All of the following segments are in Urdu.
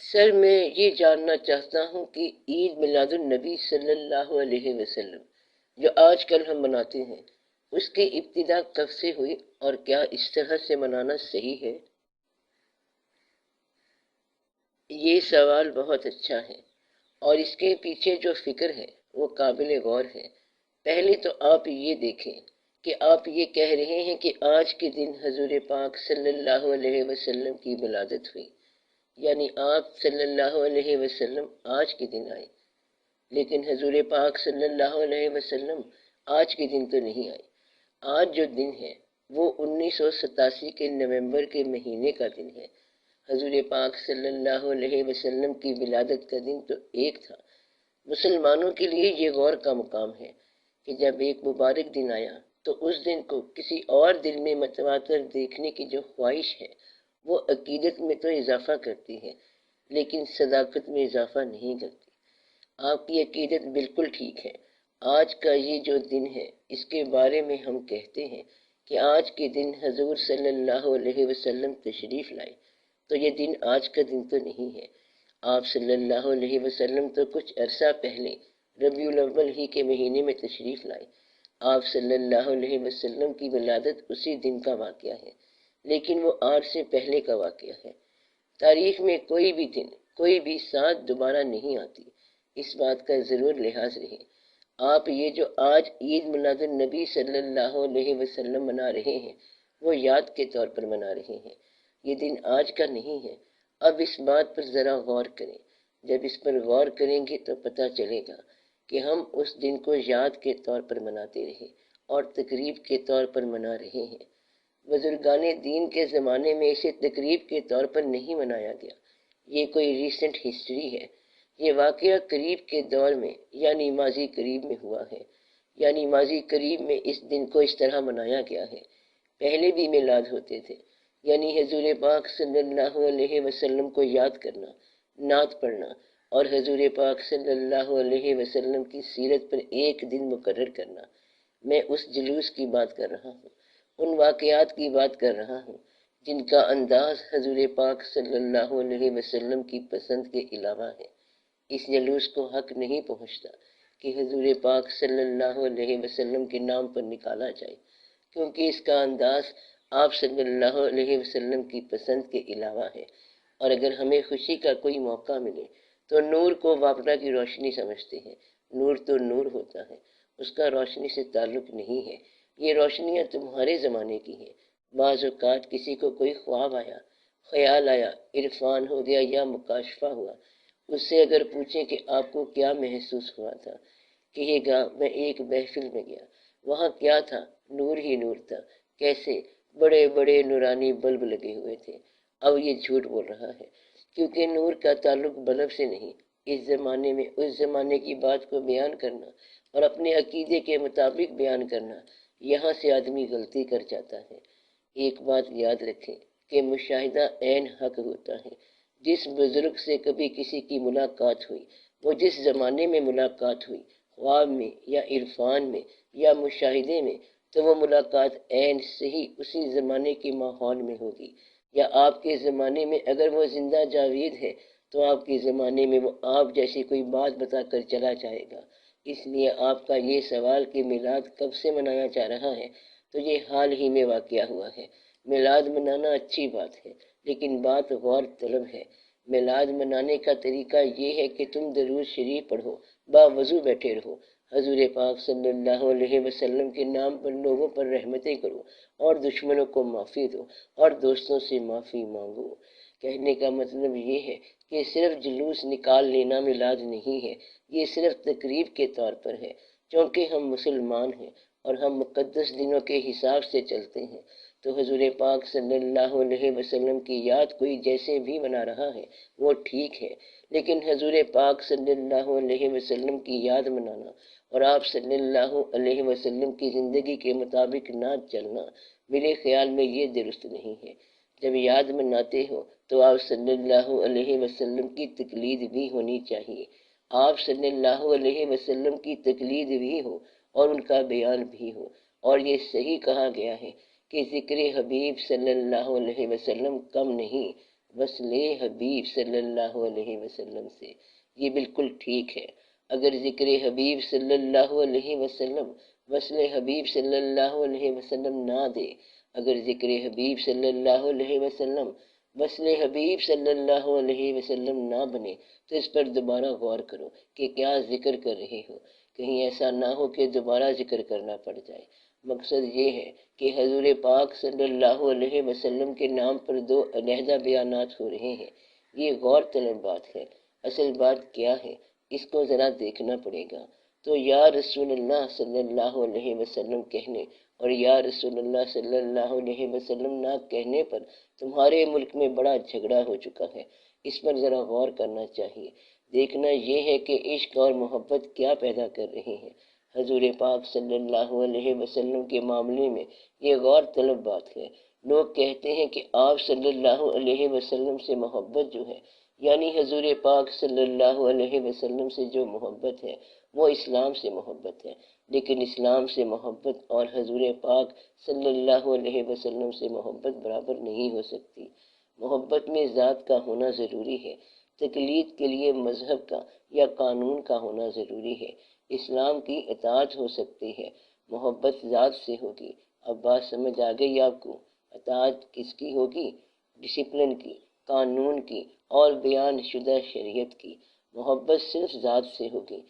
سر میں یہ جاننا چاہتا ہوں کہ عید میلاد النبی صلی اللہ علیہ وسلم جو آج کل ہم مناتے ہیں اس کی ابتدا کب سے ہوئی اور کیا اس طرح سے منانا صحیح ہے؟ یہ سوال بہت اچھا ہے اور اس کے پیچھے جو فکر ہے وہ قابل غور ہے۔ پہلے تو آپ یہ دیکھیں کہ آپ یہ کہہ رہے ہیں کہ آج کے دن حضور پاک صلی اللہ علیہ وسلم کی ولادت ہوئی، یعنی آپ صلی اللہ علیہ وسلم آج کے دن آئے، لیکن حضور پاک صلی اللہ علیہ وسلم آج کے دن تو نہیں آئے۔ آج جو دن ہے وہ 1987 کے نومبر کے مہینے کا دن ہے۔ حضور پاک صلی اللہ علیہ وسلم کی ولادت کا دن تو ایک تھا۔ مسلمانوں کے لیے یہ غور کا مقام ہے کہ جب ایک مبارک دن آیا تو اس دن کو کسی اور دن میں متواتر دیکھنے کی جو خواہش ہے وہ عقیدت میں تو اضافہ کرتی ہے لیکن صداقت میں اضافہ نہیں کرتی۔ آپ کی عقیدت بالکل ٹھیک ہے۔ آج کا یہ جو دن ہے اس کے بارے میں ہم کہتے ہیں کہ آج کے دن حضور صلی اللہ علیہ وسلم تشریف لائے، تو یہ دن آج کا دن تو نہیں ہے۔ آپ صلی اللہ علیہ وسلم تو کچھ عرصہ پہلے ربیع الاول ہی کے مہینے میں تشریف لائے۔ آپ صلی اللہ علیہ وسلم کی ولادت اسی دن کا واقعہ ہے، لیکن وہ آج سے پہلے کا واقعہ ہے۔ تاریخ میں کوئی بھی دن، کوئی بھی ساتھ دوبارہ نہیں آتی، اس بات کا ضرور لحاظ رہے۔ آپ یہ جو آج عید میلاد النبی صلی اللہ علیہ وسلم منا رہے ہیں وہ یاد کے طور پر منا رہے ہیں، یہ دن آج کا نہیں ہے۔ اب اس بات پر ذرا غور کریں۔ جب اس پر غور کریں گے تو پتہ چلے گا کہ ہم اس دن کو یاد کے طور پر مناتے رہے اور تقریب کے طور پر منا رہے ہیں۔ بزرگان دین کے زمانے میں اسے تقریب کے طور پر نہیں منایا گیا، یہ کوئی ریسنٹ ہسٹری ہے۔ یہ واقعہ قریب کے دور میں یعنی ماضی قریب میں ہوا ہے، یعنی ماضی قریب میں اس دن کو اس طرح منایا گیا ہے۔ پہلے بھی میلاد ہوتے تھے، یعنی حضور پاک صلی اللہ علیہ وسلم کو یاد کرنا، نعت پڑھنا اور حضور پاک صلی اللہ علیہ وسلم کی سیرت پر ایک دن مقرر کرنا۔ میں اس جلوس کی بات کر رہا ہوں، ان واقعات کی بات کر رہا ہوں جن کا انداز حضور پاک صلی اللہ علیہ وسلم کی پسند کے علاوہ ہے۔ اس جلوس کو حق نہیں پہنچتا کہ حضور پاک صلی اللہ علیہ وسلم کے نام پر نکالا جائے، کیونکہ اس کا انداز آپ صلی اللہ علیہ وسلم کی پسند کے علاوہ ہے۔ اور اگر ہمیں خوشی کا کوئی موقع ملے تو نور کو واپنا کی روشنی سمجھتے ہیں۔ نور تو نور ہوتا ہے، اس کا روشنی سے تعلق نہیں ہے۔ یہ روشنیاں تمہارے زمانے کی ہیں۔ بعض اوقات کسی کو کوئی خواب آیا، خیال آیا، عرفان ہو گیا یا مکاشفہ ہوا، اس سے اگر پوچھیں کہ آپ کو کیا محسوس ہوا تھا، کہے گا میں ایک محفل میں گیا، وہاں کیا تھا، نور ہی نور تھا۔ کیسے؟ بڑے بڑے نورانی بلب لگے ہوئے تھے۔ اب یہ جھوٹ بول رہا ہے، کیونکہ نور کا تعلق بلب سے نہیں۔ اس زمانے میں اس زمانے کی بات کو بیان کرنا اور اپنے عقیدے کے مطابق بیان کرنا، یہاں سے آدمی غلطی کر جاتا ہے۔ ایک بات یاد رکھیں کہ مشاہدہ عین حق ہوتا ہے۔ جس بزرگ سے کبھی کسی کی ملاقات ہوئی، وہ جس زمانے میں ملاقات ہوئی، خواب میں یا عرفان میں یا مشاہدے میں، تو وہ ملاقات عین صحیح اسی زمانے کے ماحول میں ہوگی۔ یا آپ کے زمانے میں اگر وہ زندہ جاوید ہے تو آپ کے زمانے میں وہ آپ جیسی کوئی بات بتا کر چلا جائے گا۔ اس لیے آپ کا یہ سوال کہ میلاد کب سے منایا جا رہا ہے، تو یہ حال ہی میں واقعہ ہوا ہے۔ میلاد منانا اچھی بات ہے، لیکن بات غور طلب ہے۔ میلاد منانے کا طریقہ یہ ہے کہ تم درود شریف پڑھو، باوضو بیٹھے رہو، حضور پاک صلی اللہ علیہ وسلم کے نام پر لوگوں پر رحمتیں کرو اور دشمنوں کو معافی دو اور دوستوں سے معافی مانگو۔ کہنے کا مطلب یہ ہے کہ صرف جلوس نکال لینا میلاد نہیں ہے، یہ صرف تقریب کے طور پر ہے، چونکہ ہم مسلمان ہیں اور ہم مقدس دنوں کے حساب سے چلتے ہیں۔ تو حضور پاک صلی اللہ علیہ وسلم کی یاد کوئی جیسے بھی منا رہا ہے وہ ٹھیک ہے، لیکن حضور پاک صلی اللہ علیہ وسلم کی یاد منانا اور آپ صلی اللہ علیہ وسلم کی زندگی کے مطابق نہ چلنا، میرے خیال میں یہ درست نہیں ہے۔ جب یاد مناتے ہو تو آپ صلی اللہ علیہ وسلم کی تقلید بھی ہونی چاہیے۔ آپ صلی اللہ علیہ وسلم کی تقلید بھی ہو اور ان کا بیان بھی ہو، اور یہ صحیح کہا گیا ہے کہ ذکر حبیب صلی اللہ علیہ وسلم کم نہیں وصل حبیب صلی اللہ علیہ وسلم سے۔ یہ بالکل ٹھیک ہے۔ اگر ذکر حبیب صلی اللہ علیہ وسلم وصل حبیب صلی اللہ علیہ وسلم نہ دے، اگر ذکر حبیب صلی اللہ علیہ وسلم وصل حبیب صلی اللہ علیہ وسلم نہ بنے، تو اس پر دوبارہ غور کرو کہ کیا ذکر کر رہے ہو، کہیں ایسا نہ ہو کہ دوبارہ ذکر کرنا پڑ جائے۔ مقصد یہ ہے کہ حضور پاک صلی اللہ علیہ وسلم کے نام پر دو علیحدہ بیانات ہو رہے ہیں، یہ غور طلب بات ہے۔ اصل بات کیا ہے، اس کو ذرا دیکھنا پڑے گا۔ تو یا رسول اللہ صلی اللہ علیہ وسلم کہنے اور یا رسول اللہ صلی اللہ علیہ وسلم نہ کہنے پر تمہارے ملک میں بڑا جھگڑا ہو چکا ہے، اس پر ذرا غور کرنا چاہیے۔ دیکھنا یہ ہے کہ عشق اور محبت کیا پیدا کر رہے ہیں۔ حضور پاک صلی اللہ علیہ وسلم کے معاملے میں یہ غور طلب بات ہے۔ لوگ کہتے ہیں کہ آپ صلی اللہ علیہ وسلم سے محبت جو ہے، یعنی حضور پاک صلی اللہ علیہ وسلم سے جو محبت ہے وہ اسلام سے محبت ہے، لیکن اسلام سے محبت اور حضور پاک صلی اللہ علیہ وسلم سے محبت برابر نہیں ہو سکتی۔ محبت میں ذات کا ہونا ضروری ہے، تقلید کے لیے مذہب کا یا قانون کا ہونا ضروری ہے۔ اسلام کی اطاعت ہو سکتی ہے، محبت ذات سے ہوگی۔ اب بات سمجھ آ گئی آپ کو؟ اطاعت کس کی ہوگی؟ ڈسپلن کی، قانون کی اور بیان شدہ شریعت کی۔ محبت صرف ذات سے ہوگی۔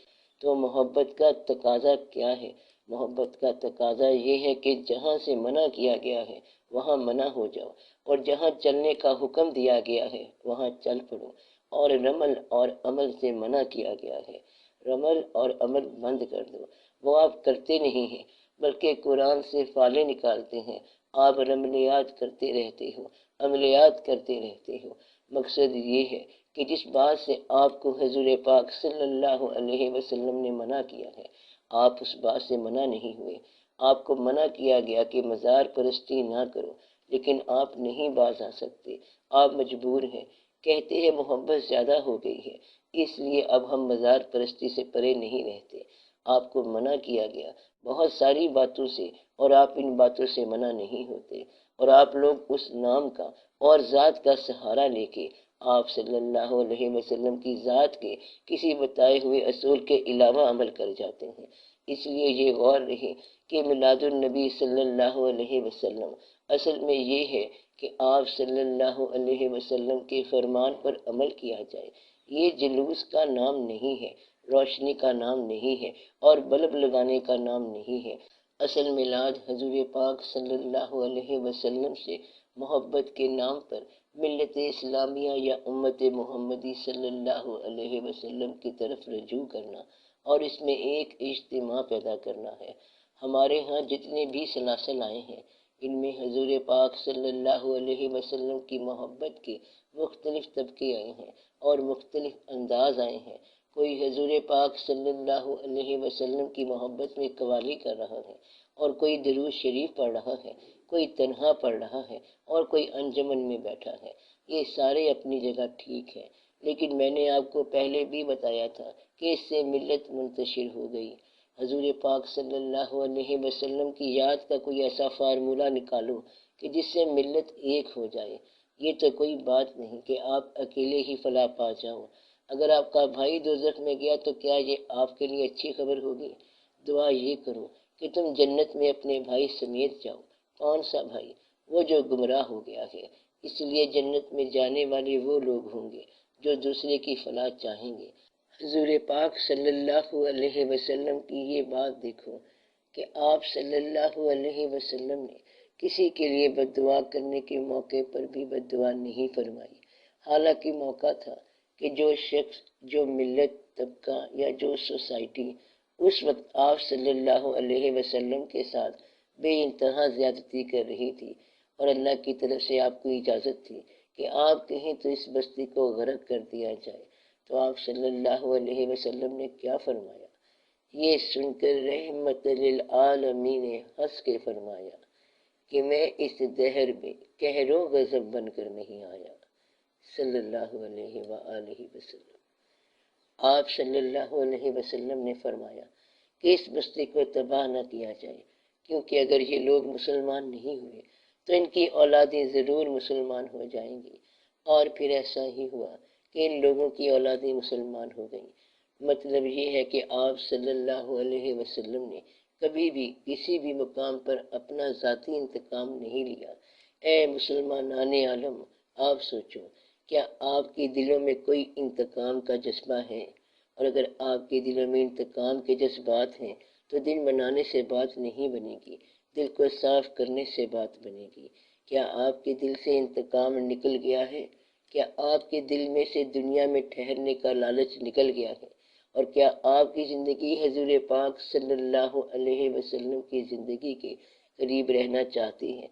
تو محبت کا تقاضا کیا ہے؟ محبت کا تقاضا یہ ہے کہ جہاں سے منع کیا گیا ہے وہاں منع ہو جاؤ، اور جہاں چلنے کا حکم دیا گیا ہے وہاں چل پڑو، اور رمل اور عمل سے منع کیا گیا ہے، رمل اور عمل بند کر دو۔ وہ آپ کرتے نہیں ہیں، بلکہ قرآن سے فالے نکالتے ہیں۔ آپ رملیات کرتے رہتے ہو، عملیات کرتے رہتے ہو۔ مقصد یہ ہے کہ جس بات سے آپ کو حضور پاک صلی اللہ علیہ وسلم نے منع کیا ہے، آپ اس بات سے منع نہیں ہوئے۔ آپ کو منع کیا گیا کہ مزار پرستی نہ کرو، لیکن آپ نہیں باز آ سکتے، آپ مجبور ہیں۔ کہتے ہیں محبت زیادہ ہو گئی ہے، اس لیے اب ہم مزار پرستی سے پرے نہیں رہتے۔ آپ کو منع کیا گیا بہت ساری باتوں سے، اور آپ ان باتوں سے منع نہیں ہوتے، اور آپ لوگ اس نام کا اور ذات کا سہارا لے کے آپ صلی اللہ علیہ وسلم کی ذات کے کسی بتائے ہوئے اصول کے علاوہ عمل کر جاتے ہیں۔ اس لیے یہ غور رہے کہ میلاد النبی صلی اللہ علیہ وسلم اصل میں یہ ہے کہ آپ صلی اللہ علیہ وسلم کے فرمان پر عمل کیا جائے۔ یہ جلوس کا نام نہیں ہے، روشنی کا نام نہیں ہے، اور بلب لگانے کا نام نہیں ہے۔ اصل میلاد حضور پاک صلی اللہ علیہ وسلم سے محبت کے نام پر ملت اسلامیہ یا امت محمدی صلی اللہ علیہ وسلم کی طرف رجوع کرنا اور اس میں ایک اجتماع پیدا کرنا ہے۔ ہمارے ہاں جتنے بھی سلاسل آئے ہیں، ان میں حضور پاک صلی اللہ علیہ وسلم کی محبت کے مختلف طبقے آئے ہیں اور مختلف انداز آئے ہیں۔ کوئی حضور پاک صلی اللہ علیہ وسلم کی محبت میں قوالی کر رہا ہے، اور کوئی درود شریف پڑھ رہا ہے، کوئی تنہا پڑھ رہا ہے، اور کوئی انجمن میں بیٹھا ہے۔ یہ سارے اپنی جگہ ٹھیک ہے، لیکن میں نے آپ کو پہلے بھی بتایا تھا کہ اس سے ملت منتشر ہو گئی۔ حضور پاک صلی اللہ علیہ وسلم کی یاد کا کوئی ایسا فارمولہ نکالو کہ جس سے ملت ایک ہو جائے۔ یہ تو کوئی بات نہیں کہ آپ اکیلے ہی فلاح پا جاؤ۔ اگر آپ کا بھائی دوزخ میں گیا تو کیا یہ آپ کے لیے اچھی خبر ہوگی؟ دعا یہ کرو کہ تم جنت میں اپنے بھائی سمیت جاؤ۔ کون سا بھائی؟ وہ جو گمراہ ہو گیا ہے۔ اس لیے جنت میں جانے والے وہ لوگ ہوں گے جو دوسرے کی فلاح چاہیں گے۔ حضور پاک صلی اللہ علیہ وسلم کی یہ بات دیکھو کہ آپ صلی اللہ علیہ وسلم نے کسی کے لیے بد دعا کرنے کے موقع پر بھی بد دعا نہیں فرمائی۔ حالانکہ موقع تھا کہ جو شخص، جو ملت، طبقہ یا جو سوسائٹی اس وقت آپ صلی اللہ علیہ وسلم کے ساتھ بے انتہا زیادتی کر رہی تھی، اور اللہ کی طرف سے آپ کو اجازت تھی کہ آپ کہیں تو اس بستی کو غرق کر دیا جائے، تو آپ صلی اللہ علیہ وسلم نے کیا فرمایا؟ یہ سن کر رحمت للعالمین نے ہنس کے فرمایا کہ میں اس دہر میں قہر و غضب بن کر نہیں آیا، صلی اللہ علیہ وآلہ وسلم۔ آپ صلی اللہ علیہ وسلم نے فرمایا کہ اس بستی کو تباہ نہ کیا جائے، کیونکہ اگر یہ لوگ مسلمان نہیں ہوئے تو ان کی اولادیں ضرور مسلمان ہو جائیں گی۔ اور پھر ایسا ہی ہوا کہ ان لوگوں کی اولادیں مسلمان ہو گئیں۔ مطلب یہ ہے کہ آپ صلی اللہ علیہ وسلم نے کبھی بھی کسی بھی مقام پر اپنا ذاتی انتقام نہیں لیا۔ اے مسلمانان عالم، آپ سوچو، کیا آپ کے دلوں میں کوئی انتقام کا جذبہ ہے؟ اور اگر آپ کے دلوں میں انتقام کے جذبات ہیں تو دن منانے سے بات نہیں بنے گی، دل کو صاف کرنے سے بات بنے گی۔ کیا آپ کے دل سے انتقام نکل گیا ہے؟ کیا آپ کے دل میں سے دنیا میں ٹھہرنے کا لالچ نکل گیا ہے؟ اور کیا آپ کی زندگی حضور پاک صلی اللہ علیہ وسلم کی زندگی کے قریب رہنا چاہتی ہے؟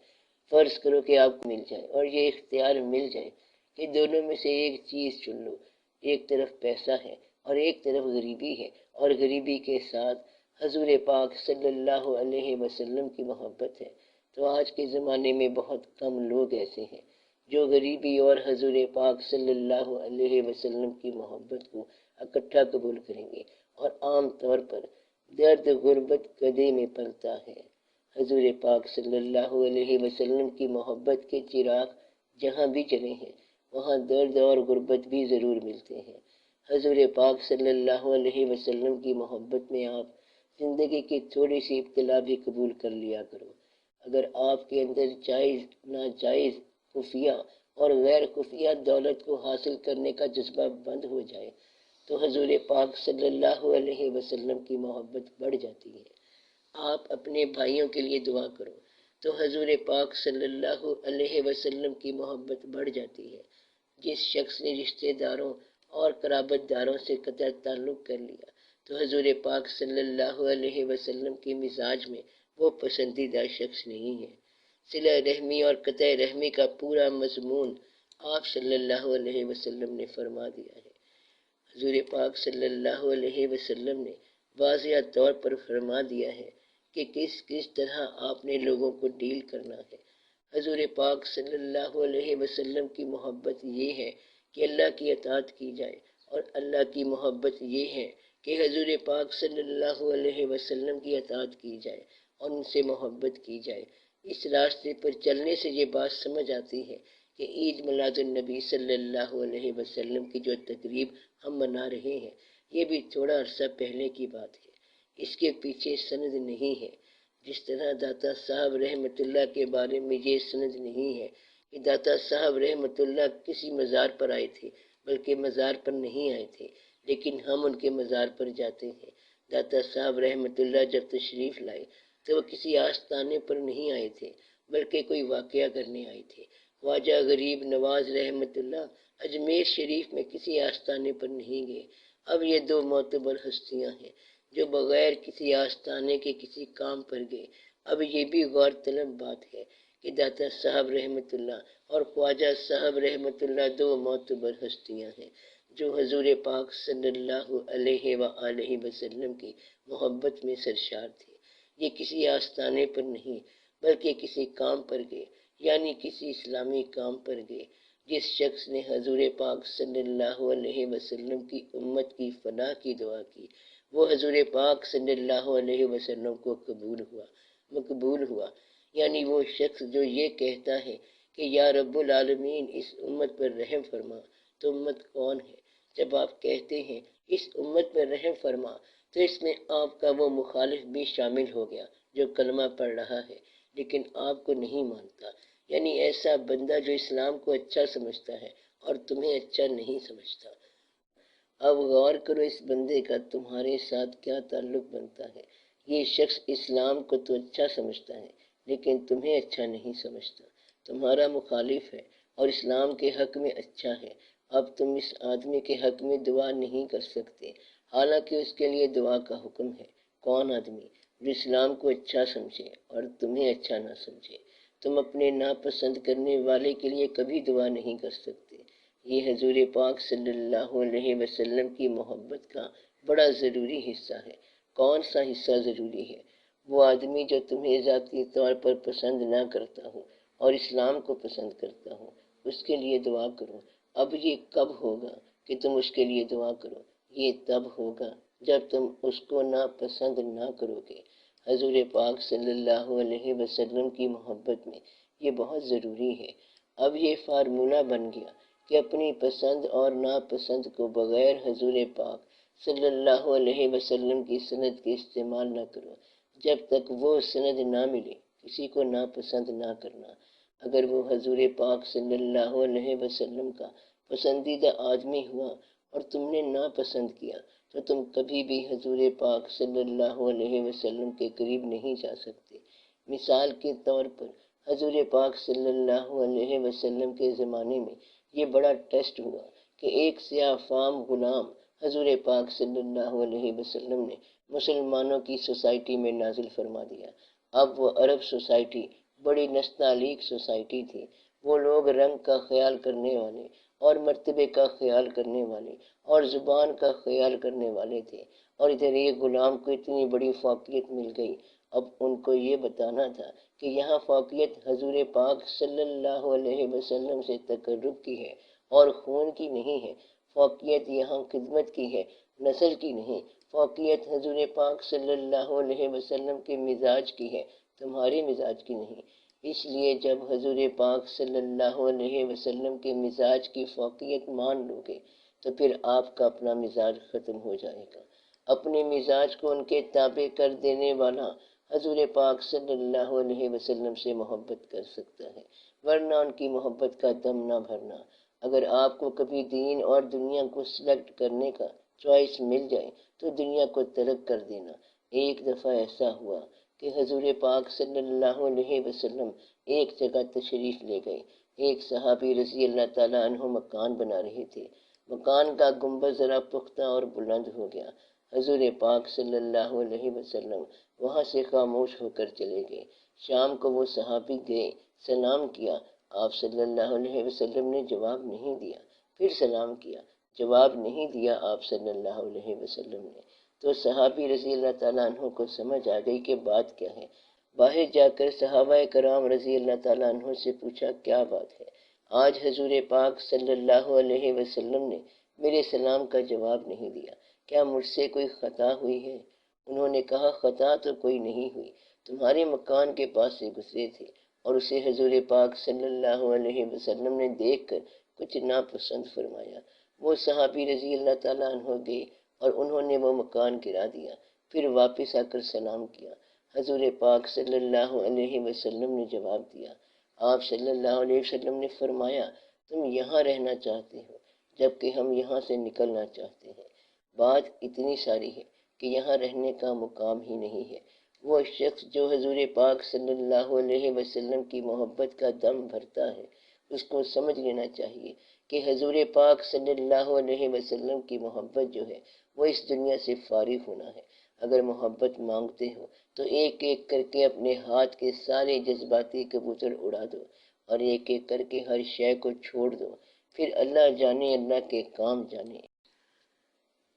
فرض کرو کہ آپ کو مل جائے اور یہ اختیار مل جائے کہ دونوں میں سے ایک چیز چن لو، ایک طرف پیسہ ہے اور ایک طرف غریبی ہے، اور غریبی کے ساتھ حضور پاک صلی اللہ علیہ وسلم کی محبت ہے، تو آج کے زمانے میں بہت کم لوگ ایسے ہیں جو غریبی اور حضور پاک صلی اللہ علیہ وسلم کی محبت کو اکٹھا قبول کریں گے۔ اور عام طور پر درد غربت گدے میں پلتا ہے۔ حضور پاک صلی اللہ علیہ وسلم کی محبت کے چراغ جہاں بھی جلے ہیں وہاں درد اور غربت بھی ضرور ملتے ہیں۔ حضور پاک صلی اللہ علیہ وسلم کی محبت میں آپ زندگی کی تھوڑی سی ابتلا بھی قبول کر لیا کرو۔ اگر آپ کے اندر جائز، ناجائز، خفیہ اور غیر خفیہ دولت کو حاصل کرنے کا جذبہ بند ہو جائے تو حضور پاک صلی اللہ علیہ وسلم کی محبت بڑھ جاتی ہے۔ آپ اپنے بھائیوں کے لیے دعا کرو تو حضور پاک صلی اللہ علیہ وسلم کی محبت بڑھ جاتی ہے۔ جس شخص نے رشتہ داروں اور قرابت داروں سے قطع تعلق کر لیا تو حضور پاک صلی اللہ علیہ وسلم کے مزاج میں وہ پسندیدہ شخص نہیں ہے۔ صلہ رحمی اور قطع رحمی کا پورا مضمون آپ صلی اللہ علیہ وسلم نے فرما دیا ہے۔ حضور پاک صلی اللہ علیہ وسلم نے واضح طور پر فرما دیا ہے کہ کس طرح آپ نے لوگوں کو ڈیل کرنا ہے۔ حضور پاک صلی اللہ علیہ وسلم کی محبت یہ ہے کہ اللہ کی اطاعت کی جائے، اور اللہ کی محبت یہ ہے کہ حضور پاک صلی اللہ علیہ وسلم کی اطاعت کی جائے اور ان سے محبت کی جائے۔ اس راستے پر چلنے سے یہ بات سمجھ آتی ہے کہ عید میلاد النبی صلی اللہ علیہ وسلم کی جو تقریب ہم منا رہے ہیں یہ بھی تھوڑا عرصہ پہلے کی بات ہے، اس کے پیچھے سند نہیں ہے۔ جس طرح داتا صاحب رحمۃ اللہ کے بارے میں یہ سند نہیں ہے کہ داتا صاحب رحمۃ اللہ کسی مزار پر آئے تھے، بلکہ مزار پر نہیں آئے تھے، لیکن ہم ان کے مزار پر جاتے ہیں۔ داتا صاحب رحمۃ اللہ جب تشریف لائے تو وہ کسی آستانے پر نہیں آئے تھے، بلکہ کوئی واقعہ کرنے آئے تھے۔ خواجہ غریب نواز رحمۃ اللہ اجمیر شریف میں کسی آستانے پر نہیں گئے۔ اب یہ دو معتبر ہستیاں ہیں جو بغیر کسی آستانے کے کسی کام پر گئے۔ اب یہ بھی غور طلب بات ہے کہ داتا صاحب رحمۃ اللہ اور خواجہ صاحب رحمۃ اللہ دو معتبر ہستیاں ہیں جو حضور پاک صلی اللہ علیہ وآلہ وسلم کی محبت میں سرشار تھے۔ یہ کسی آستانے پر نہیں بلکہ کسی کام پر گئے، یعنی کسی اسلامی کام پر گئے۔ جس شخص نے حضور پاک صلی اللہ علیہ وسلم کی امت کی فلاح کی دعا کی وہ حضور پاک صلی اللہ علیہ وسلم کو مقبول ہوا، یعنی وہ شخص جو یہ کہتا ہے کہ یا رب العالمین اس امت پر رحم فرما، تو امت کون ہے؟ جب آپ کہتے ہیں اس امت پر رحم فرما تو اس میں آپ کا وہ مخالف بھی شامل ہو گیا جو کلمہ پڑھ رہا ہے لیکن آپ کو نہیں مانتا، یعنی ایسا بندہ جو اسلام کو اچھا سمجھتا ہے اور تمہیں اچھا نہیں سمجھتا۔ اب غور کرو اس بندے کا تمہارے ساتھ کیا تعلق بنتا ہے۔ یہ شخص اسلام کو تو اچھا سمجھتا ہے لیکن تمہیں اچھا نہیں سمجھتا، تمہارا مخالف ہے اور اسلام کے حق میں اچھا ہے۔ اب تم اس آدمی کے حق میں دعا نہیں کر سکتے، حالانکہ اس کے لیے دعا کا حکم ہے۔ کون آدمی؟ جو اسلام کو اچھا سمجھے اور تمہیں اچھا نہ سمجھے۔ تم اپنے ناپسند کرنے والے کے لیے کبھی دعا نہیں کر سکتے۔ یہ حضور پاک صلی اللہ علیہ وسلم کی محبت کا بڑا ضروری حصہ ہے۔ کون سا حصہ ضروری ہے؟ وہ آدمی جو تمہیں ذاتی طور پر پسند نہ کرتا ہو اور اسلام کو پسند کرتا ہو، اس کے لیے دعا کرو۔ اب یہ کب ہوگا کہ تم اس کے لیے دعا کرو؟ یہ تب ہوگا جب تم اس کو ناپسند نہ کرو گے۔ حضور پاک صلی اللہ علیہ وسلم کی محبت میں یہ بہت ضروری ہے۔ اب یہ فارمولہ بن گیا کہ اپنی پسند اور ناپسند کو بغیر حضور پاک صلی اللہ علیہ وسلم کی سند کے استعمال نہ کرو، جب تک وہ سند نہ ملے کسی کو ناپسند نہ کرنا۔ اگر وہ حضور پاک صلی اللہ علیہ وسلم کا پسندیدہ آدمی ہوا اور تم نے ناپسند کیا تو تم کبھی بھی حضور پاک صلی اللہ علیہ وسلم کے قریب نہیں جا سکتے۔ مثال کے طور پر حضور پاک صلی اللہ علیہ وسلم کے زمانے میں یہ بڑا ٹیسٹ ہوا کہ ایک سیاہ فام غلام حضور پاک صلی اللہ علیہ وسلم نے مسلمانوں کی سوسائٹی میں نازل فرما دیا۔ اب وہ عرب سوسائٹی بڑی نستعلیق سوسائٹی تھی۔ وہ لوگ رنگ کا خیال کرنے والے اور مرتبے کا خیال کرنے والے اور زبان کا خیال کرنے والے تھے، اور ادھر ایک غلام کو اتنی بڑی فوقیت مل گئی۔ اب ان کو یہ بتانا تھا کہ یہاں فوقیت حضور پاک صلی اللہ علیہ وسلم سے تقرب کی ہے اور خون کی نہیں ہے، فوقیت یہاں خدمت کی ہے، نسل کی نہیں۔ فوقیت حضور پاک صلی اللہ علیہ وسلم کے مزاج کی ہے، تمہارے مزاج کی نہیں۔ اس لیے جب حضور پاک صلی اللہ علیہ وسلم کے مزاج کی فوقیت مان لو گے تو پھر آپ کا اپنا مزاج ختم ہو جائے گا۔ اپنے مزاج کو ان کے تابع کر دینے والا حضور پاک صلی اللہ علیہ وسلم سے محبت کر سکتا ہے، ورنہ ان کی محبت کا دم نہ بھرنا۔ اگر آپ کو کبھی دین اور دنیا کو سلیکٹ کرنے کا چوائس مل جائے تو دنیا کو ترک کر دینا۔ ایک دفعہ ایسا ہوا کہ حضور پاک صلی اللہ علیہ وسلم ایک جگہ تشریف لے گئے۔ ایک صحابی رضی اللہ تعالیٰ عنہ مکان بنا رہے تھے۔ مکان کا گنبد ذرا پختہ اور بلند ہو گیا۔ حضور پاک صلی اللہ علیہ وسلم وہاں سے خاموش ہو کر چلے گئے۔ شام کو وہ صحابی گئے، سلام کیا، آپ صلی اللہ علیہ وسلم نے جواب نہیں دیا۔ پھر سلام کیا، جواب نہیں دیا آپ صلی اللہ علیہ وسلم نے۔ تو صحابی رضی اللہ تعالیٰ عنہ کو سمجھ آ گئی کہ بات کیا ہے۔ باہر جا کر صحابہ کرام رضی اللہ تعالیٰ عنہ سے پوچھا کیا بات ہے؟ آج حضور پاک صلی اللہ علیہ وسلم نے میرے سلام کا جواب نہیں دیا، کیا مجھ سے کوئی خطا ہوئی ہے؟ انہوں نے کہا خطا تو کوئی نہیں ہوئی، تمہارے مکان کے پاس سے گزرے تھے اور اسے حضور پاک صلی اللہ علیہ وسلم نے دیکھ کر کچھ ناپسند فرمایا۔ وہ صحابی رضی اللہ تعالیٰ عنہ گئے اور انہوں نے وہ مکان گرا دیا، پھر واپس آ کر سلام کیا۔ حضور پاک صلی اللہ علیہ وسلم نے جواب دیا۔ آپ صلی اللہ علیہ وسلم نے فرمایا تم یہاں رہنا چاہتے ہو جبکہ ہم یہاں سے نکلنا چاہتے ہیں۔ بات اتنی ساری ہے کہ یہاں رہنے کا مقام ہی نہیں ہے۔ وہ شخص جو حضور پاک صلی اللہ علیہ وسلم کی محبت کا دم بھرتا ہے اس کو سمجھ لینا چاہیے کہ حضور پاک صلی اللہ علیہ وسلم کی محبت جو ہے وہ اس دنیا سے فارغ ہونا ہے۔ اگر محبت مانگتے ہو تو ایک ایک کر کے اپنے ہاتھ کے سارے جذباتی کبوتر اڑا دو اور ایک ایک کر کے ہر شے کو چھوڑ دو، پھر اللہ جانے اللہ کے کام جانے۔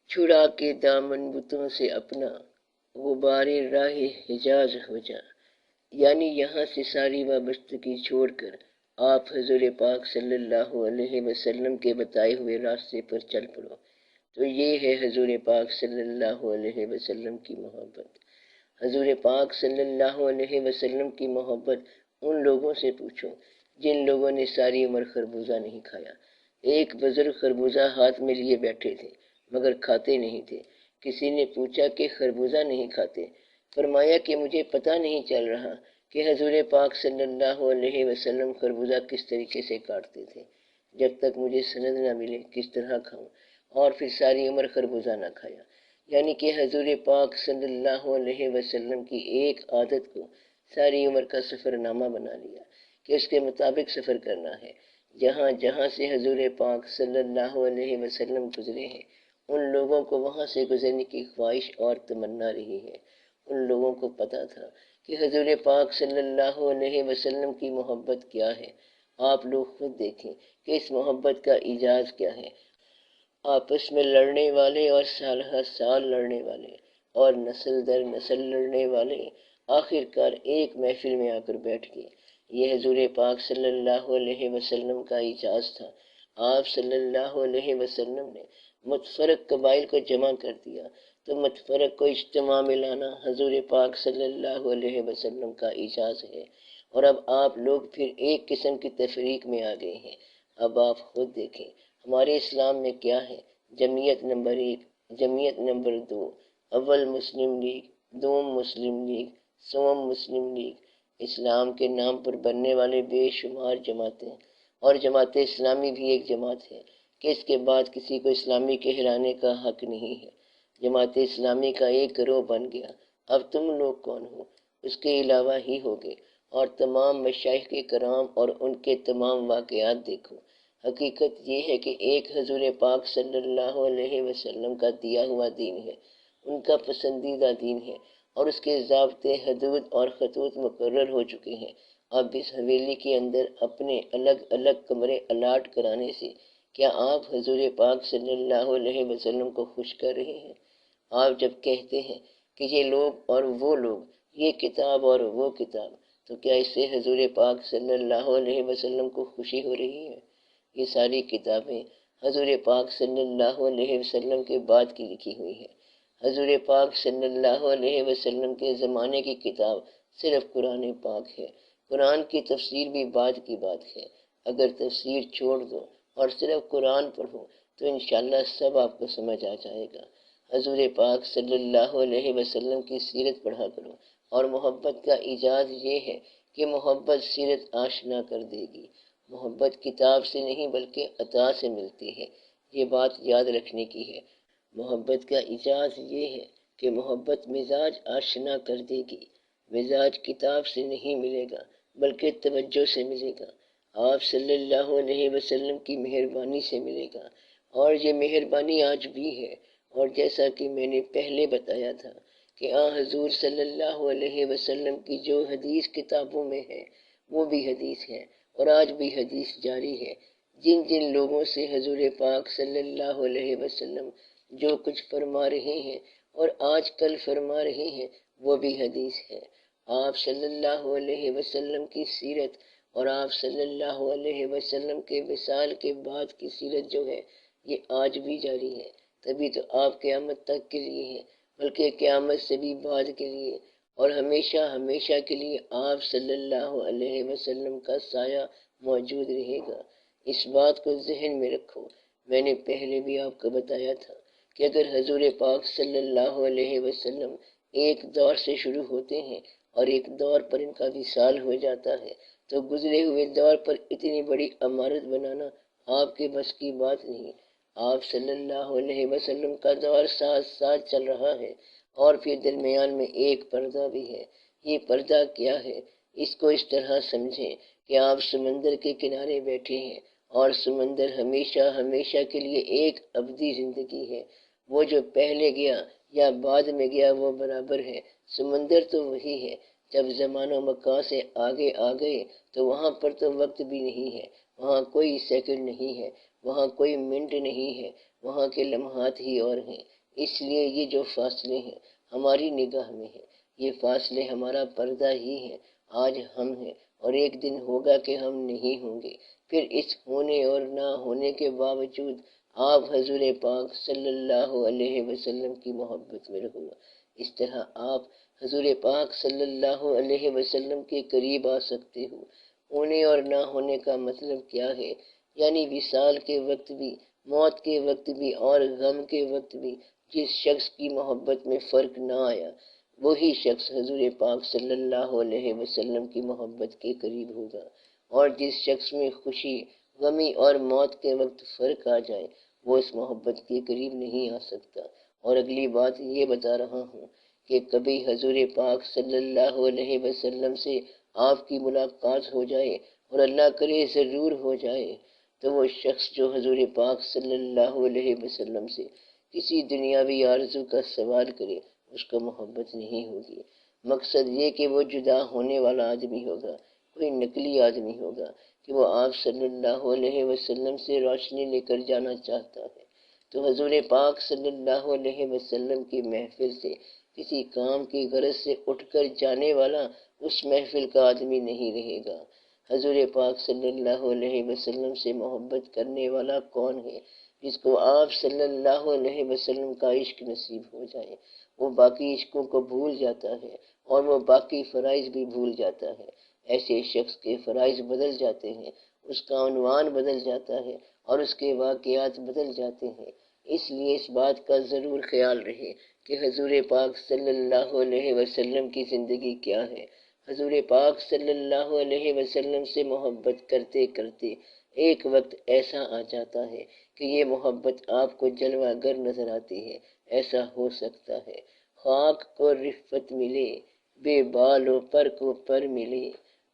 چھڑا کے دامن بتوں سے اپنا غبار راہ حجاز ہو جا، یعنی یہاں سے ساری وابستگی چھوڑ کر آپ حضور پاک صلی اللہ علیہ وسلم کے بتائے ہوئے راستے پر چل پڑو۔ تو یہ ہے حضور پاک صلی اللہ علیہ وسلم کی محبت۔ حضور پاک صلی اللہ علیہ وسلم کی محبت ان لوگوں سے پوچھو جن لوگوں نے ساری عمر خربوزہ نہیں کھایا۔ ایک بزرگ خربوزہ ہاتھ میں لیے بیٹھے تھے مگر کھاتے نہیں تھے۔ کسی نے پوچھا کہ خربوزہ نہیں کھاتے؟ فرمایا کہ مجھے پتہ نہیں چل رہا کہ حضور پاک صلی اللہ علیہ وسلم خربوزہ کس طریقے سے کاٹتے تھے۔ جب تک مجھے سند نہ ملے کس طرح کھاؤں؟ اور پھر ساری عمر خربوزہ نہ کھایا۔ یعنی کہ حضور پاک صلی اللہ علیہ وسلم کی ایک عادت کو ساری عمر کا سفر نامہ بنا لیا کہ اس کے مطابق سفر کرنا ہے۔ جہاں جہاں سے حضور پاک صلی اللہ علیہ وسلم گزرے ہیں ان لوگوں کو وہاں سے گزرنے کی خواہش اور تمنا رہی ہے۔ ان لوگوں کو پتا تھا کہ حضور پاک صلی اللہ علیہ وسلم کی محبت کیا ہے۔ آپ لوگ خود دیکھیں کہ اس محبت کا اعجاز کیا ہے۔ آپس میں لڑنے والے اور سال ہر سال لڑنے والے اور نسل در نسل لڑنے والے آخر کار ایک محفل میں آ کر بیٹھ گئے۔ یہ حضور پاک صلی اللہ علیہ وسلم کا اعجاز تھا۔ آپ صلی اللہ علیہ وسلم نے متفرق قبائل کو جمع کر دیا تو متفرق کو اجتماع میں لانا حضور پاک صلی اللہ علیہ وسلم کا اعجاز ہے۔ اور اب آپ لوگ پھر ایک قسم کی تفریق میں آ گئے ہیں۔ اب آپ خود دیکھیں ہمارے اسلام میں کیا ہے۔ جمعیت نمبر 1، جمعیت نمبر 2، اول مسلم لیگ، دوم مسلم لیگ، سوم مسلم لیگ، اسلام کے نام پر بننے والے بے شمار جماعتیں، اور جماعت اسلامی بھی ایک جماعت ہے کہ اس کے بعد کسی کو اسلامی کہلانے کا حق نہیں ہے۔ جماعت اسلامی کا ایک گروہ بن گیا، اب تم لوگ کون ہو؟ اس کے علاوہ ہی ہوگے، اور تمام مشائخ کرام اور ان کے تمام واقعات دیکھو۔ حقیقت یہ ہے کہ ایک حضور پاک صلی اللہ علیہ وسلم کا دیا ہوا دین ہے، ان کا پسندیدہ دین ہے، اور اس کے ضابطے حدود اور خطوط مقرر ہو چکے ہیں۔ اب اس حویلی کے اندر اپنے الگ الگ کمرے الاٹ کرانے سے کیا آپ حضور پاک صلی اللہ علیہ وسلم کو خوش کر رہے ہیں؟ آپ جب کہتے ہیں کہ یہ لوگ اور وہ لوگ، یہ کتاب اور وہ کتاب، تو کیا اس سے حضور پاک صلی اللہ علیہ وسلم کو خوشی ہو رہی ہے؟ یہ ساری کتابیں حضور پاک صلی اللہ علیہ وسلم کے بعد کی لکھی ہوئی ہیں۔ حضور پاک صلی اللہ علیہ وسلم کے زمانے کی کتاب صرف قرآن پاک ہے۔ قرآن کی تفسیر بھی بعد کی بات ہے۔ اگر تفسیر چھوڑ دو اور صرف قرآن پڑھو تو انشاءاللہ سب آپ کو سمجھ آ جائے گا۔ حضور پاک صلی اللہ علیہ وسلم کی سیرت پڑھا کرو، اور محبت کا اعجاز یہ ہے کہ محبت سیرت آشنا کر دے گی۔ محبت کتاب سے نہیں بلکہ عطا سے ملتی ہے، یہ بات یاد رکھنے کی ہے۔ محبت کا اعجاز یہ ہے کہ محبت مزاج آشنا کر دے گی۔ مزاج کتاب سے نہیں ملے گا بلکہ توجہ سے ملے گا، آپ صلی اللہ علیہ وسلم کی مہربانی سے ملے گا، اور یہ مہربانی آج بھی ہے۔ اور جیسا کہ میں نے پہلے بتایا تھا کہ حضور صلی اللہ علیہ وسلم کی جو حدیث کتابوں میں ہے وہ بھی حدیث ہے، اور آج بھی حدیث جاری ہے۔ جن جن لوگوں سے حضور پاک صلی اللہ علیہ وسلم جو کچھ فرما رہے ہیں اور آج کل فرما رہے ہیں وہ بھی حدیث ہے۔ آپ صلی اللہ علیہ وسلم کی سیرت اور آپ صلی اللہ علیہ وسلم کے وصال کے بعد کی سیرت جو ہے یہ آج بھی جاری ہے۔ تبھی تو آپ قیامت تک کے لیے ہیں، بلکہ قیامت سے بھی بعد کے لیے، اور ہمیشہ ہمیشہ کے لیے آپ صلی اللہ علیہ وسلم کا سایہ موجود رہے گا۔ اس بات کو ذہن میں رکھو۔ میں نے پہلے بھی آپ کو بتایا تھا کہ اگر حضور پاک صلی اللہ علیہ وسلم ایک دور سے شروع ہوتے ہیں اور ایک دور پر ان کا وصال ہو جاتا ہے تو گزرے ہوئے دور پر اتنی بڑی عمارت بنانا آپ کے بس کی بات نہیں۔ آپ صلی اللہ علیہ وسلم کا دور ساتھ ساتھ چل رہا ہے، اور پھر درمیان میں ایک پردہ بھی ہے۔ یہ پردہ کیا ہے؟ اس کو اس طرح سمجھیں کہ آپ سمندر کے کنارے بیٹھے ہیں، اور سمندر ہمیشہ ہمیشہ کے لیے ایک ابدی زندگی ہے۔ وہ جو پہلے گیا یا بعد میں گیا وہ برابر ہے، سمندر تو وہی ہے۔ جب زمان و مکان سے آگے آ گئے تو وہاں پر تو وقت بھی نہیں ہے، وہاں کوئی سیکنڈ نہیں ہے، وہاں کوئی منٹ نہیں ہے، وہاں کے لمحات ہی اور ہیں۔ اس لیے یہ جو فاصلے ہیں ہماری نگاہ میں ہیں، یہ فاصلے ہمارا پردہ ہی ہے۔ آج ہم ہیں اور ایک دن ہوگا کہ ہم نہیں ہوں گے۔ پھر اس ہونے اور نہ ہونے کے باوجود آپ حضور پاک صلی اللہ علیہ وسلم کی محبت میں رہو۔ اس طرح آپ حضور پاک صلی اللہ علیہ وسلم کے قریب آ سکتے ہو۔ ہونے اور نہ ہونے کا مطلب کیا ہے؟ یعنی وصال کے وقت بھی، موت کے وقت بھی، اور غم کے وقت بھی جس شخص کی محبت میں فرق نہ آیا وہی شخص حضور پاک صلی اللہ علیہ وسلم کی محبت کے قریب ہوگا، اور جس شخص میں خوشی، غمی اور موت کے وقت فرق آ جائے وہ اس محبت کے قریب نہیں آ سکتا۔ اور اگلی بات یہ بتا رہا ہوں کہ کبھی حضور پاک صلی اللہ علیہ وسلم سے آپ کی ملاقات ہو جائے، اور اللہ کرے ضرور ہو جائے، تو وہ شخص جو حضور پاک صلی اللہ علیہ وسلم سے کسی دنیاوی آرزو کا سوال کرے اس کو محبت نہیں ہوگی۔ مقصد یہ کہ وہ جدا ہونے والا آدمی ہوگا، کوئی نقلی آدمی ہوگا کہ وہ آپ صلی اللہ علیہ وسلم سے روشنی لے کر جانا چاہتا ہے، تو حضور پاک صلی اللہ علیہ وسلم کی محفل سے کسی کام کی غرض سے اٹھ کر جانے والا اس محفل کا آدمی نہیں رہے گا۔ حضور پاک صلی اللہ علیہ وسلم سے محبت کرنے والا کون ہے؟ جس کو آپ صلی اللہ علیہ وسلم کا عشق نصیب ہو جائے، وہ باقی عشقوں کو بھول جاتا ہے اور وہ باقی فرائض بھی بھول جاتا ہے۔ ایسے شخص کے فرائض بدل جاتے ہیں، اس کا عنوان بدل جاتا ہے اور اس کے واقعات بدل جاتے ہیں۔ اس لیے اس بات کا ضرور خیال رہے کہ حضور پاک صلی اللہ علیہ وسلم کی زندگی کیا ہے۔ حضور پاک صلی اللہ علیہ وسلم سے محبت کرتے کرتے ایک وقت ایسا آ جاتا ہے کہ یہ محبت آپ کو جلوہ گر نظر آتی ہے۔ ایسا ہو سکتا ہے خاک کو رفت ملے، بے بال و پر کو پر ملے،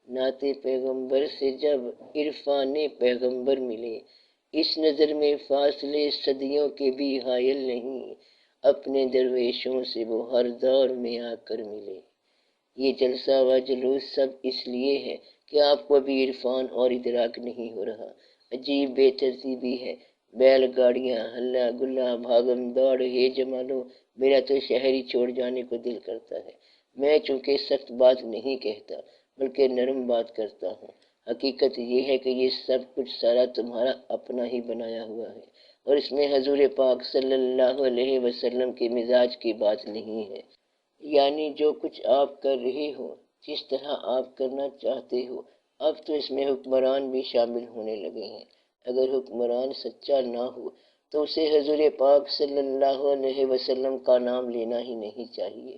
نعت پیغمبر سے جب عرفان پیغمبر ملے، اس نظر میں فاصلے صدیوں کے بھی حائل نہیں، اپنے درویشوں سے وہ ہر دور میں آ کر ملے۔ یہ جلسہ و جلوس سب اس لیے ہے کہ آپ کو ابھی عرفان اور ادراک نہیں ہو رہا۔ عجیب بے ترتیبی ہے، بیل گاڑیاں، ہلا گلا، بھاگم دوڑ، ہے جمالو، میرا تو شہر ہی چھوڑ جانے کو دل کرتا ہے۔ میں چونکہ سخت بات نہیں کہتا بلکہ نرم بات کرتا ہوں۔ حقیقت یہ ہے کہ یہ سب کچھ سارا تمہارا اپنا ہی بنایا ہوا ہے، اور اس میں حضور پاک صلی اللہ علیہ وسلم کے مزاج کی بات نہیں ہے۔ یعنی جو کچھ آپ کر رہے ہو، جس طرح آپ کرنا چاہتے ہو، اب تو اس میں حکمران بھی شامل ہونے لگے ہیں۔ اگر حکمران سچا نہ ہو تو اسے حضور پاک صلی اللہ علیہ وسلم کا نام لینا ہی نہیں چاہیے،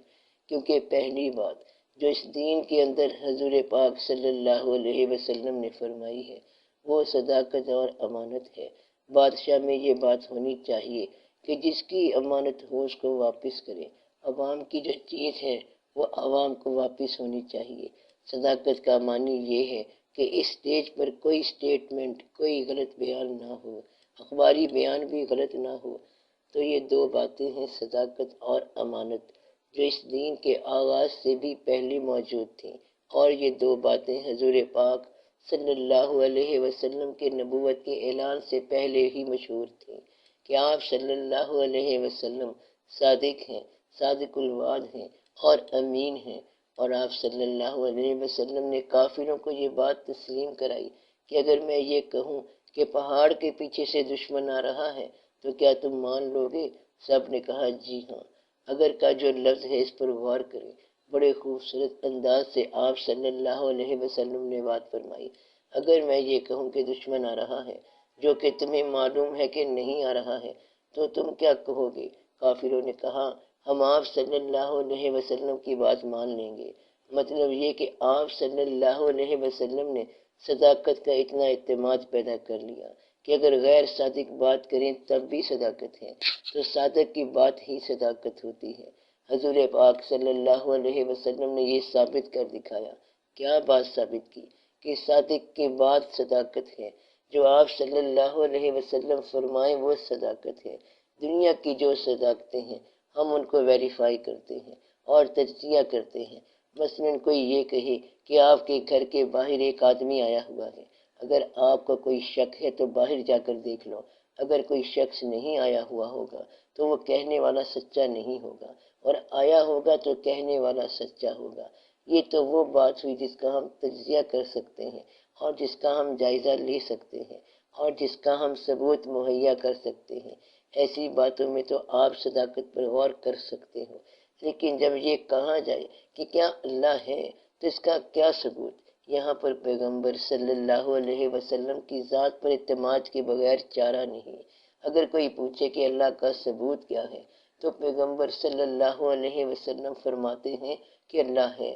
کیونکہ پہلی بات جو اس دین کے اندر حضور پاک صلی اللہ علیہ وسلم نے فرمائی ہے وہ صداقت اور امانت ہے۔ بادشاہ میں یہ بات ہونی چاہیے کہ جس کی امانت ہو اس کو واپس کرے۔ عوام کی جو چیز ہے وہ عوام کو واپس ہونی چاہیے۔ صداقت کا معنی یہ ہے کہ اس سٹیج پر کوئی سٹیٹمنٹ، کوئی غلط بیان نہ ہو، اخباری بیان بھی غلط نہ ہو۔ تو یہ دو باتیں ہیں، صداقت اور امانت، جو اس دین کے آغاز سے بھی پہلے موجود تھیں، اور یہ دو باتیں حضور پاک صلی اللہ علیہ وسلم کے نبوت کے اعلان سے پہلے ہی مشہور تھیں کہ آپ صلی اللہ علیہ وسلم صادق ہیں، صادق الوعد ہیں اور امین ہیں۔ اور آپ صلی اللہ علیہ وسلم نے کافروں کو یہ بات تسلیم کرائی کہ اگر میں یہ کہوں کہ پہاڑ کے پیچھے سے دشمن آ رہا ہے تو کیا تم مان لو گے؟ سب نے کہا جی ہاں۔ اگر کا جو لفظ ہے اس پر غور کریں، بڑے خوبصورت انداز سے آپ صلی اللہ علیہ وسلم نے بات فرمائی۔ اگر میں یہ کہوں کہ دشمن آ رہا ہے جو کہ تمہیں معلوم ہے کہ نہیں آ رہا ہے تو تم کیا کہو گے؟ کافروں نے کہا ہم آپ صلی اللہ علیہ وسلم کی بات مان لیں گے۔ مطلب یہ کہ آپ صلی اللہ علیہ وسلم نے صداقت کا اتنا اعتماد پیدا کر لیا کہ اگر غیر صادق بات کریں تب بھی صداقت ہے، تو صادق کی بات ہی صداقت ہوتی ہے۔ حضور پاک صلی اللہ علیہ وسلم نے یہ ثابت کر دکھایا۔ کیا بات ثابت کی؟ کہ صادق کی بات صداقت ہے۔ جو آپ صلی اللہ علیہ وسلم فرمائیں وہ صداقت ہے۔ دنیا کی جو صداقتیں ہیں ہم ان کو ویریفائی کرتے ہیں اور تجزیہ کرتے ہیں۔ مثلاً کوئی یہ کہے کہ آپ کے گھر کے باہر ایک آدمی آیا ہوا ہے، اگر آپ کو کوئی شک ہے تو باہر جا کر دیکھ لو۔ اگر کوئی شخص نہیں آیا ہوا ہوگا تو وہ کہنے والا سچا نہیں ہوگا، اور آیا ہوگا تو کہنے والا سچا ہوگا۔ یہ تو وہ بات ہوئی جس کا ہم تجزیہ کر سکتے ہیں اور جس کا ہم جائزہ لے سکتے ہیں اور جس کا ہم ثبوت مہیا کر سکتے ہیں۔ ایسی باتوں میں تو آپ صداقت پر غور کر سکتے ہو، لیکن جب یہ کہا جائے کہ کیا اللہ ہے تو اس کا کیا ثبوت؟ یہاں پر پیغمبر صلی اللہ علیہ وسلم کی ذات پر اعتماد کے بغیر چارہ نہیں۔ اگر کوئی پوچھے کہ اللہ کا ثبوت کیا ہے تو پیغمبر صلی اللہ علیہ وسلم فرماتے ہیں کہ اللہ ہے۔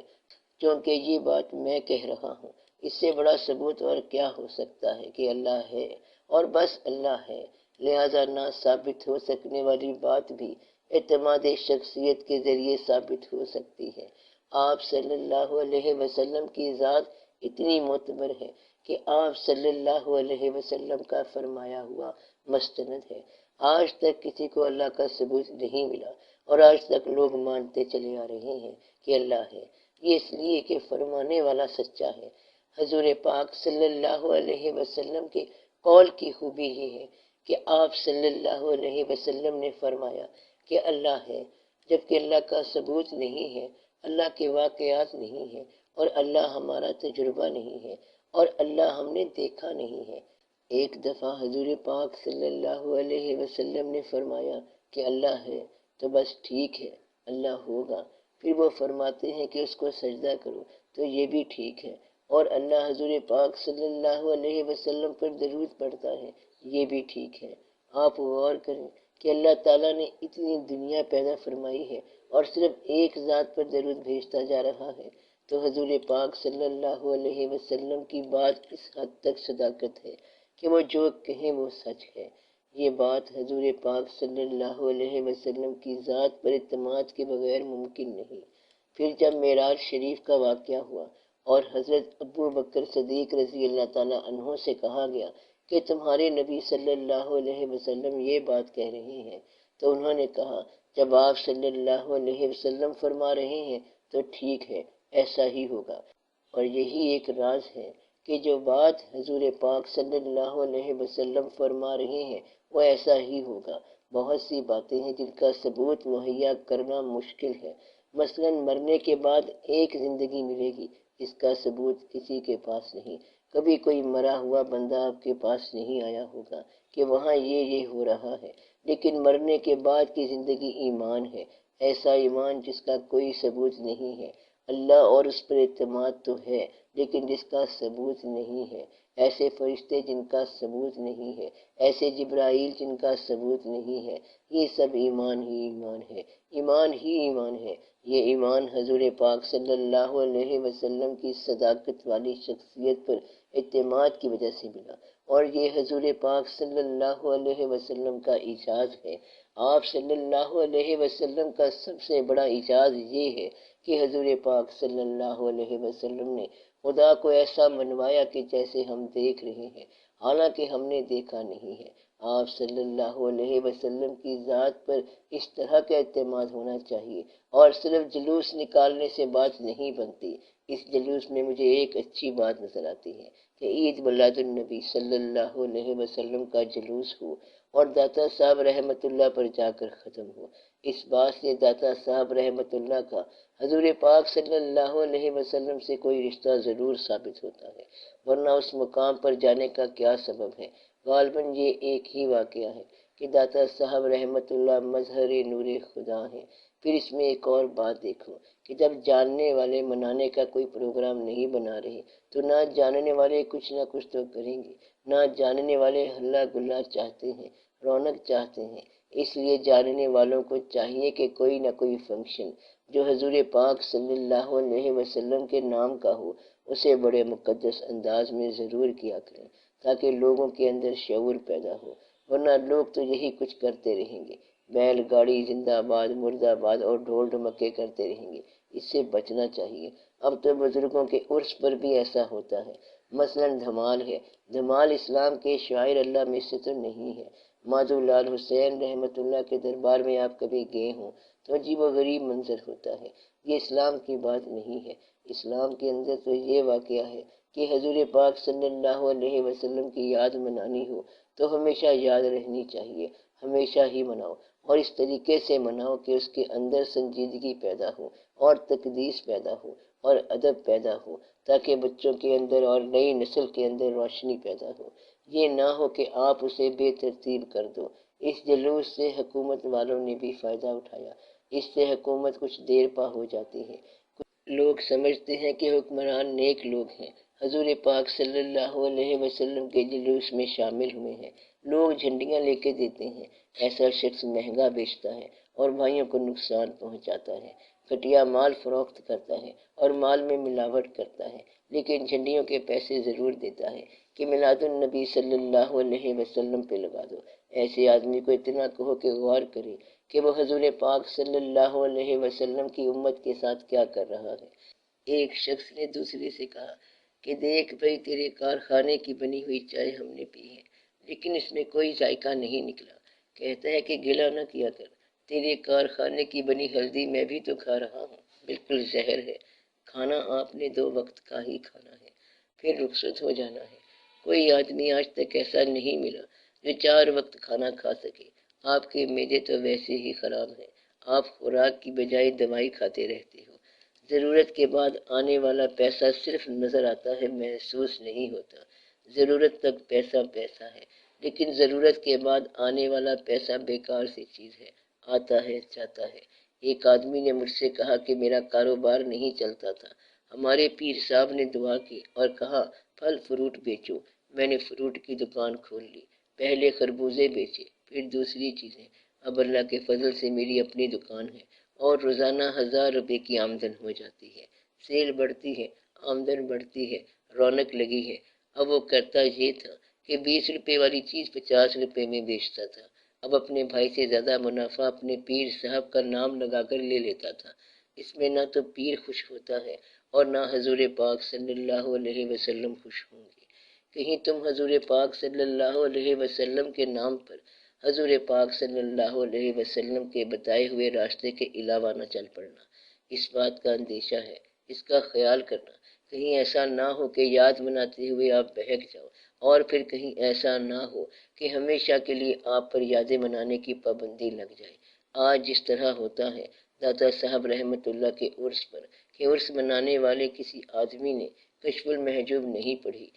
چونکہ یہ بات میں کہہ رہا ہوں، اس سے بڑا ثبوت اور کیا ہو سکتا ہے کہ اللہ ہے اور بس اللہ ہے۔ لہذا نہ ثابت ہو سکنے والی بات بھی اعتماد شخصیت کے ذریعے ثابت ہو سکتی ہے۔ آپ صلی اللہ علیہ وسلم کی ذات اتنی معتبر ہے کہ آپ صلی اللہ علیہ وسلم کا فرمایا ہوا مستند ہے۔ آج تک کسی کو اللہ کا ثبوت نہیں ملا اور آج تک لوگ مانتے چلے آ رہے ہیں کہ اللہ ہے۔ یہ اس لیے کہ فرمانے والا سچا ہے۔ حضور پاک صلی اللہ علیہ وسلم کے قول کی خوبی یہ ہے کہ آپ صلی اللہ علیہ وسلم نے فرمایا کہ اللہ ہے، جبکہ اللہ کا ثبوت نہیں ہے، اللہ کے واقعات نہیں ہیں، اور اللہ ہمارا تجربہ نہیں ہے، اور اللہ ہم نے دیکھا نہیں ہے۔ ایک دفعہ حضور پاک صلی اللہ علیہ وسلم نے فرمایا کہ اللہ ہے تو بس ٹھیک ہے، اللہ ہوگا۔ پھر وہ فرماتے ہیں کہ اس کو سجدہ کرو تو یہ بھی ٹھیک ہے، اور اللہ حضور پاک صلی اللہ علیہ وسلم پر درود پڑھتا ہے، یہ بھی ٹھیک ہے۔ آپ غور کریں کہ اللہ تعالیٰ نے اتنی دنیا پیدا فرمائی ہے اور صرف ایک ذات پر درود بھیجتا جا رہا ہے، تو حضور پاک صلی اللہ علیہ وسلم کی بات اس حد تک صداقت ہے کہ وہ جو کہیں وہ سچ ہے۔ یہ بات حضور پاک صلی اللہ علیہ وسلم کی ذات پر اعتماد کے بغیر ممکن نہیں۔ پھر جب معراج شریف کا واقعہ ہوا اور حضرت ابو بکر صدیق رضی اللہ تعالیٰ عنہ سے کہا گیا کہ تمہارے نبی صلی اللہ علیہ وسلم یہ بات کہہ رہے ہیں، تو انہوں نے کہا جب آپ صلی اللہ علیہ وسلم فرما رہے ہیں تو ٹھیک ہے، ایسا ہی ہوگا۔ اور یہی ایک راز ہے کہ جو بات حضور پاک صلی اللہ علیہ وسلم فرما رہے ہیں وہ ایسا ہی ہوگا۔ بہت سی باتیں ہیں جن کا ثبوت مہیا کرنا مشکل ہے، مثلا مرنے کے بعد ایک زندگی ملے گی، اس کا ثبوت کسی کے پاس نہیں۔ کبھی کوئی مرا ہوا بندہ آپ کے پاس نہیں آیا ہوگا کہ وہاں یہ ہو رہا ہے، لیکن مرنے کے بعد کی زندگی ایمان ہے، ایسا ایمان جس کا کوئی ثبوت نہیں ہے۔ اللہ اور اس پر اعتماد تو ہے لیکن جس کا ثبوت نہیں ہے، ایسے فرشتے جن کا ثبوت نہیں ہے، ایسے جبرائیل جن کا ثبوت نہیں ہے، یہ سب ایمان ہی ایمان ہے، ایمان ہی ایمان ہے۔ یہ ایمان حضور پاک صلی اللہ علیہ وسلم کی صداقت والی شخصیت پر اعتماد کی وجہ سے ملا، اور یہ حضور پاک صلی اللہ علیہ وسلم کا اعجاز ہے۔ آپ صلی اللہ علیہ وسلم کا سب سے بڑا اعجاز یہ ہے کہ حضور پاک صلی اللہ علیہ وسلم نے خدا کو ایسا منوایا کہ جیسے ہم دیکھ رہے ہیں، حالانکہ ہم نے دیکھا نہیں ہے۔ آپ صلی اللہ علیہ وسلم کی ذات پر اس طرح کا اعتماد ہونا چاہیے، اور صرف جلوس نکالنے سے بات نہیں بنتی۔ اس جلوس میں مجھے ایک اچھی بات نظر آتی ہے کہ عید میلاد النبی صلی اللہ علیہ وسلم کا جلوس ہو اور داتا صاحب رحمۃ اللہ پر جا کر ختم ہو۔ اس بات سے داتا صاحب رحمۃ اللہ کا حضور پاک صلی اللہ علیہ وسلم سے کوئی رشتہ ضرور ثابت ہوتا ہے، ورنہ اس مقام پر جانے کا کیا سبب ہے؟ غالباً یہ ایک ہی واقعہ ہے کہ داتا صاحب رحمۃ اللہ مظہر نور خدا ہیں۔ پھر اس میں ایک اور بات دیکھو کہ جب جاننے والے منانے کا کوئی پروگرام نہیں بنا رہے تو نہ جاننے والے کچھ نہ کچھ تو کریں گے۔ نہ جاننے والے ہلا گلا چاہتے ہیں، رونق چاہتے ہیں، اس لیے جاننے والوں کو چاہیے کہ کوئی نہ کوئی فنکشن جو حضور پاک صلی اللہ علیہ وسلم کے نام کا ہو اسے بڑے مقدس انداز میں ضرور کیا کریں، تاکہ لوگوں کے اندر شعور پیدا ہو، ورنہ لوگ تو یہی کچھ کرتے رہیں گے، بیل گاڑی زندہ باد مرد آباد اور ڈھول ڈھمکے کرتے رہیں گے۔ اس سے بچنا چاہیے۔ اب تو بزرگوں کے عرس پر بھی ایسا ہوتا ہے، مثلا دھمال ہے، دھمال اسلام کے شاعر اللہ میں سے تو نہیں ہے۔ مادھو لال حسین رحمۃ اللہ کے دربار میں آپ کبھی گئے ہوں تو عجیب و غریب منظر ہوتا ہے۔ یہ اسلام کی بات نہیں ہے۔ اسلام کے اندر تو یہ واقعہ ہے کہ حضور پاک صلی اللہ علیہ وسلم کی یاد منانی ہو تو ہمیشہ یاد رہنی چاہیے، ہمیشہ ہی مناؤ، اور اس طریقے سے مناؤ کہ اس کے اندر سنجیدگی پیدا ہو اور تقدیس پیدا ہو اور ادب پیدا ہو، تاکہ بچوں کے اندر اور نئی نسل کے اندر روشنی پیدا ہو۔ یہ نہ ہو کہ آپ اسے بے ترتیب کر دو۔ اس جلوس سے حکومت والوں نے بھی فائدہ اٹھایا، اس سے حکومت کچھ دیر پا ہو جاتی ہے۔ لوگ سمجھتے ہیں کہ حکمران نیک لوگ ہیں، حضور پاک صلی اللہ علیہ وسلم کے جلوس میں شامل ہوئے ہیں، لوگ جھنڈیاں لے کے دیتے ہیں، ایسا شخص مہنگا بیچتا ہے اور بھائیوں کو نقصان پہنچاتا ہے، گھٹیا مال فروخت کرتا ہے اور مال میں ملاوٹ کرتا ہے، لیکن جھنڈیوں کے پیسے ضرور دیتا ہے کہ میلاد النبی صلی اللہ علیہ وسلم پہ لگا دو۔ ایسے آدمی کو اتنا کہو کہ غور کرے کہ وہ حضور پاک صلی اللہ علیہ وسلم کی امت کے ساتھ کیا کر رہا ہے۔ ایک شخص نے دوسرے سے کہا کہ دیکھ بھائی، تیرے کارخانے کی بنی ہوئی چائے ہم نے پی ہے لیکن اس میں کوئی ذائقہ نہیں نکلا۔ کہتا ہے کہ گلہ نہ کیا کر، تیرے کارخانے کی بنی ہلدی میں بھی تو کھا رہا ہوں، بالکل زہر ہے۔ کھانا آپ نے 2 وقت کا ہی کھانا ہے، پھر رخصت ہو جانا ہے۔ کوئی آدمی آج تک ایسا نہیں ملا جو 4 وقت کھانا کھا سکے۔ آپ کے معدے تو ویسے ہی خراب ہیں، آپ خوراک کی بجائے دوائی کھاتے رہتے ہو۔ ضرورت کے بعد آنے والا پیسہ صرف نظر آتا ہے، محسوس نہیں ہوتا۔ ضرورت تک پیسہ پیسہ ہے، لیکن ضرورت کے بعد آنے والا پیسہ بیکار سی چیز ہے، آتا ہے جاتا ہے۔ ایک آدمی نے مجھ سے کہا کہ میرا کاروبار نہیں چلتا تھا، ہمارے پیر صاحب نے دعا کی اور کہا پھل فروٹ بیچو۔ میں نے فروٹ کی دکان کھول لی، پہلے خربوزے بیچے، پھر دوسری چیزیں۔ اب اللہ کے فضل سے میری اپنی دکان ہے اور روزانہ 1000 روپے کی آمدن ہو جاتی ہے۔ سیل بڑھتی ہے، آمدن بڑھتی ہے، رونق لگی ہے۔ اب وہ کرتا یہ تھا کہ 20 روپے والی چیز 50 روپے میں بیچتا تھا۔ اب اپنے بھائی سے زیادہ منافع اپنے پیر صاحب کا نام لگا کر لے لیتا تھا۔ اس میں نہ تو پیر خوش ہوتا ہے اور نہ حضور پاک صلی اللہ علیہ وسلم خوش ہوں گے۔ کہیں تم حضور پاک صلی اللہ علیہ وسلم کے نام پر حضور پاک صلی اللہ علیہ وسلم کے بتائے ہوئے راستے کے علاوہ نہ چل پڑنا۔ اس بات کا اندیشہ ہے، اس کا خیال کرنا، کہیں ایسا نہ ہو کہ یاد بناتے ہوئے آپ بہک جاؤ، اور پھر کہیں ایسا نہ ہو کہ ہمیشہ کے لیے آپ پر یادیں منانے کی پابندی لگ جائے۔ آج جس طرح ہوتا ہے، داتا صاحب رحمۃ اللہ کے عرس پر کہ عرس منانے والے کسی آدمی نے کشف المحجوب نہیں پڑھی،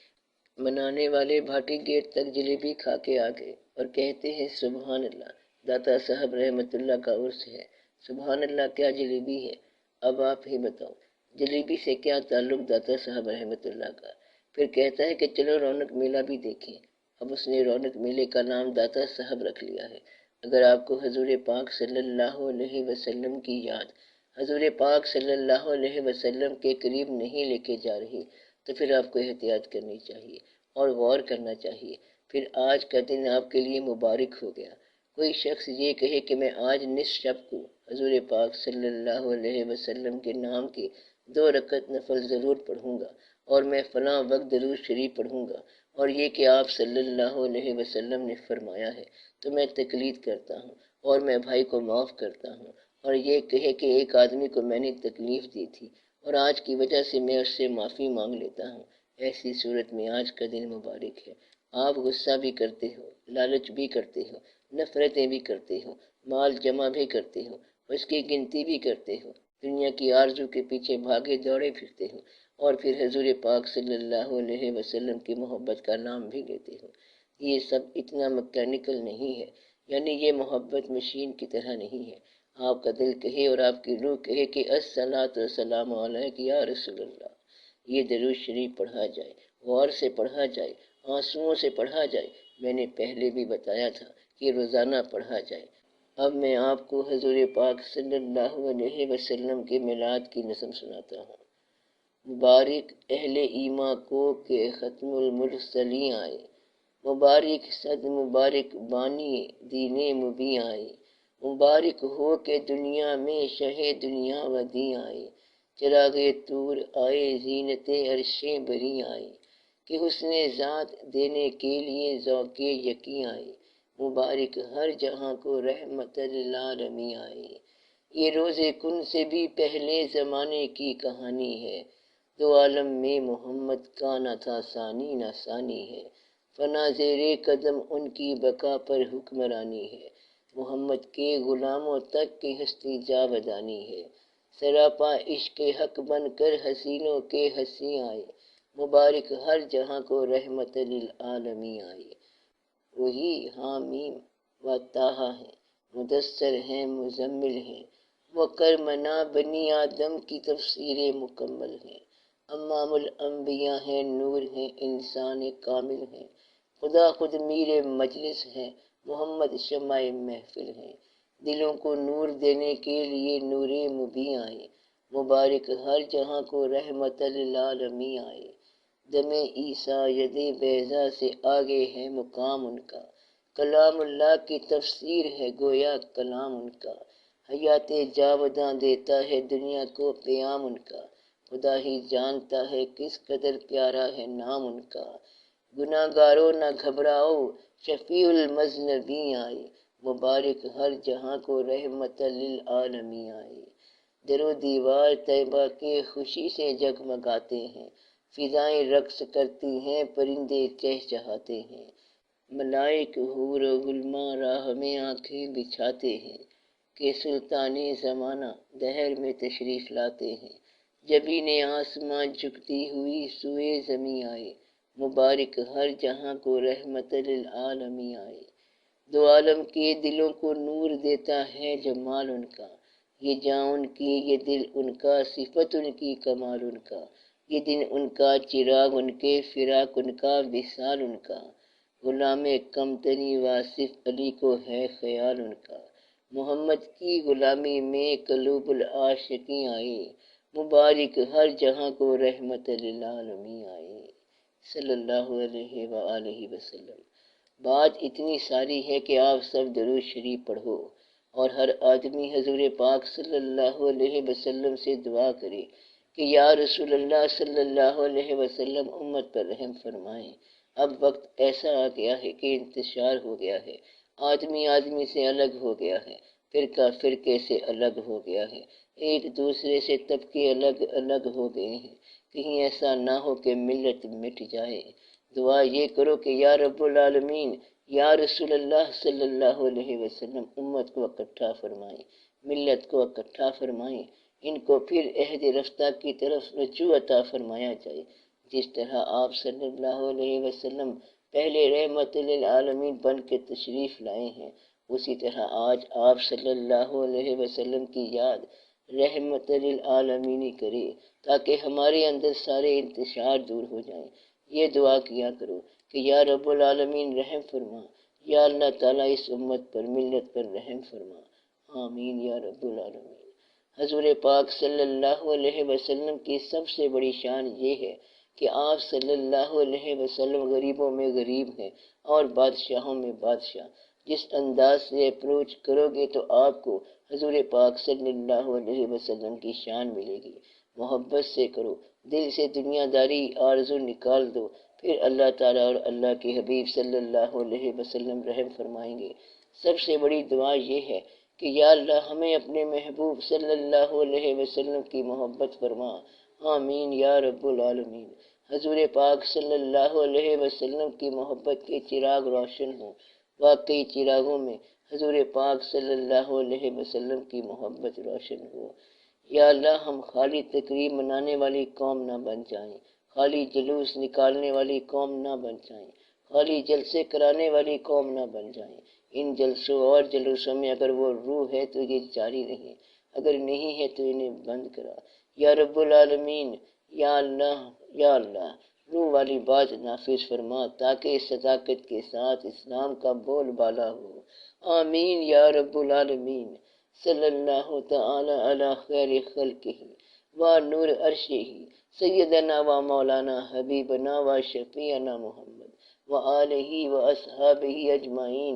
منانے والے بھاٹی گیٹ تک جلیبی کھا کے آ گئے اور کہتے ہیں سبحان اللہ، داتا صاحب رحمۃ اللہ کا عرس ہے۔ سبحان اللہ، کیا جلیبی ہے؟ اب آپ ہی بتاؤ، جلیبی سے کیا تعلق داتا صاحب رحمۃ اللہ کا؟ پھر کہتا ہے کہ چلو رونق میلہ بھی دیکھیں۔ اب اس نے رونق میلے کا نام داتا صاحب رکھ لیا ہے۔ اگر آپ کو حضور پاک صلی اللہ علیہ وسلم کی یاد حضور پاک صلی اللہ علیہ وسلم کے قریب نہیں لے کے جا رہی، تو پھر آپ کو احتیاط کرنی چاہیے اور غور کرنا چاہیے۔ پھر آج کا دن آپ کے لیے مبارک ہو گیا۔ کوئی شخص یہ کہے کہ میں آج نصف شب کو حضور پاک صلی اللہ علیہ وسلم کے نام کے 2 رکعت نفل ضرور پڑھوں گا اور میں فلاں وقت درود شریف پڑھوں گا، اور یہ کہ آپ صلی اللہ علیہ وسلم نے فرمایا ہے تو میں تقلید کرتا ہوں اور میں بھائی کو معاف کرتا ہوں، اور یہ کہے کہ ایک آدمی کو میں نے تکلیف دی تھی اور آج کی وجہ سے میں اس سے معافی مانگ لیتا ہوں، ایسی صورت میں آج کا دن مبارک ہے۔ آپ غصہ بھی کرتے ہو، لالچ بھی کرتے ہو، نفرتیں بھی کرتے ہو، مال جمع بھی کرتے ہو، اس کی گنتی بھی کرتے ہو، دنیا کی آرزو کے پیچھے بھاگے دوڑے پھرتے ہو، اور پھر حضور پاک صلی اللہ علیہ وسلم کی محبت کا نام بھی لیتے ہو۔ یہ سب اتنا مکینیکل نہیں ہے، یعنی یہ محبت مشین کی طرح نہیں ہے۔ آپ کا دل کہے اور آپ کی روح کہے کہ الصلاۃ والسلام علیک یا رسول اللہ، یہ درود شریف پڑھا جائے، غور سے پڑھا جائے، آنسوؤں سے پڑھا جائے۔ میں نے پہلے بھی بتایا تھا کہ روزانہ پڑھا جائے۔ اب میں آپ کو حضور پاک صلی اللہ علیہ وسلم کے میلاد کی نظم سناتا ہوں۔ مبارک اہل ایمان کو کہ ختم المرسلین آئے، مبارک صد مبارک بانی دین مبین آئے، مبارک ہو کہ دنیا میں شہ دنیا ودی آئے، چراغ طور آئے زینت عرش بری آئے، کہ حسن ذات دینے کے لیے ذوق یقین آئے، مبارک ہر جہاں کو رحمت للعالمین آئے۔ یہ روز کن سے بھی پہلے زمانے کی کہانی ہے، 2 عالم میں محمد کا نہ تھا ثانی نہ ثانی ہے، فنا زیر قدم ان کی بقا پر حکمرانی ہے، محمد کے غلاموں تک کی ہستی جاودانی ہے، سراپا عشق حق بن کر حسینوں کے ہنسی آئے، مبارک ہر جہاں کو رحمت للعالمین آئے۔ وہی حامیم و طٰہٰ ہیں، مدثر ہیں، مزمل ہیں، وہ کرمنا بنی آدم کی تفسیر مکمل ہیں، امام الانبیاء ہیں، نور ہیں، انسان کامل ہیں، خدا خود میر مجلس ہے، محمد شمع محفل ہیں، دلوں کو نور دینے کے لیے نور مبین آئے، مبارک ہر جہاں کو رحمت للعالمین آئے، دم عیسیٰ ید بیضا سے آگے ہے مقام ان کا، کلام اللہ کی تفسیر ہے گویا کلام ان کا، حیات جاوداں دیتا ہے دنیا کو پیام ان کا، خدا ہی جانتا ہے کس قدر پیارا ہے نام ان کا، گناہ گاروں نہ گھبراؤ شفیع المذنبین آئے، مبارک ہر جہاں کو رحمت للعالمین آئے، در و دیوار طیبہ کے خوشی سے جگمگاتے ہیں، فضائیں رقص کرتی ہیں، پرندے چہچہاتے ہیں، ملائک حور و غلمان راہ میں آنکھیں بچھاتے ہیں، کہ سلطان زمانہ دہر میں تشریف لاتے ہیں، جبین آسماں جھکتی ہوئی سوئے زمیں آئے، مبارک ہر جہاں کو رحمت للعالمین آئے، 2 عالم کے دلوں کو نور دیتا ہے جمال ان کا، یہ جاں ان کی، یہ دل ان کا، صفت ان کی، کمال ان کا، یہ دن ان کا، چراغ ان کے، فراق ان کا، وصال ان کا، غلام کمتری واصف علی کو ہے خیال ان کا، محمد کی غلامی میں قلوب العاشقیں آئے، مبارک ہر جہاں کو رحمت للعالمین آئے، صلی اللہ علیہ وآلہ وسلم۔ بات اتنی ساری ہے کہ آپ سب درود شریف پڑھو اور ہر آدمی حضور پاک صلی اللہ علیہ وسلم سے دعا کرے کہ یا رسول اللہ صلی اللہ علیہ وسلم امت پر رحم فرمائیں۔ اب وقت ایسا آ گیا ہے کہ انتشار ہو گیا ہے، آدمی آدمی سے الگ ہو گیا ہے، فرقہ فرقے سے الگ ہو گیا ہے، ایک دوسرے سے طبقے الگ الگ ہو گئے ہیں، کہیں ایسا نہ ہو کہ ملت مٹ جائے۔ دعا یہ کرو کہ یا رب العالمین، یا رسول اللہ صلی اللہ علیہ وسلم امت کو اکٹھا فرمائیں، ملت کو اکٹھا فرمائیں، ان کو پھر عہد رفتہ کی طرف رجوع عطا فرمایا جائے۔ جس طرح آپ صلی اللہ علیہ وسلم پہلے رحمت للعالمین بن کے تشریف لائے ہیں، اسی طرح آج آپ صلی اللہ علیہ وسلم کی یاد رحمت للعالمین کرے تاکہ ہمارے اندر سارے انتشار دور ہو جائیں۔ یہ دعا کیا کرو کہ یا رب العالمین رحم فرما، یا اللہ تعالیٰ اس امت پر ملت پر رحم فرما، آمین یا رب العالمین۔ حضور پاک صلی اللہ علیہ وسلم کی سب سے بڑی شان یہ ہے کہ آپ صلی اللہ علیہ وسلم غریبوں میں غریب ہیں اور بادشاہوں میں بادشاہ۔ جس انداز سے اپروچ کرو گے تو آپ کو حضور پاک صلی اللہ علیہ وسلم کی شان ملے گی۔ محبت سے کرو، دل سے دنیا داری آرزو نکال دو، پھر اللہ تعالیٰ اور اللہ کے حبیب صلی اللہ علیہ وسلم رحم فرمائیں گے۔ سب سے بڑی دعا یہ ہے کہ یا اللہ ہمیں اپنے محبوب صلی اللہ علیہ وسلم کی محبت فرما، آمین یا رب العالمین۔ حضور پاک صلی اللہ علیہ وسلم کی محبت کے چراغ روشن ہوں، واقعی چراغوں میں حضور پاک صلی اللہ علیہ وسلم کی محبت روشن ہو۔ یا اللہ ہم خالی تقریب منانے والی قوم نہ بن جائیں، خالی جلوس نکالنے والی قوم نہ بن جائیں، خالی جلسے کرانے والی قوم نہ بن جائیں۔ ان جلسوں اور جلوسوں میں اگر وہ روح ہے تو یہ جاری رہیں، اگر نہیں ہے تو انہیں بند کرا، یا رب العالمین۔ یا اللہ روح والی بات نافذ فرما تاکہ صداقت کے ساتھ اسلام کا بول بالا ہو، آمین یا رب العالمین۔ صلی اللہ تعالی علی خیر خلقہ و نور عرشہ سیدنا و مولانا حبیبنا و شفیعنا محمد و آلہ و اصحابہ اجمعین۔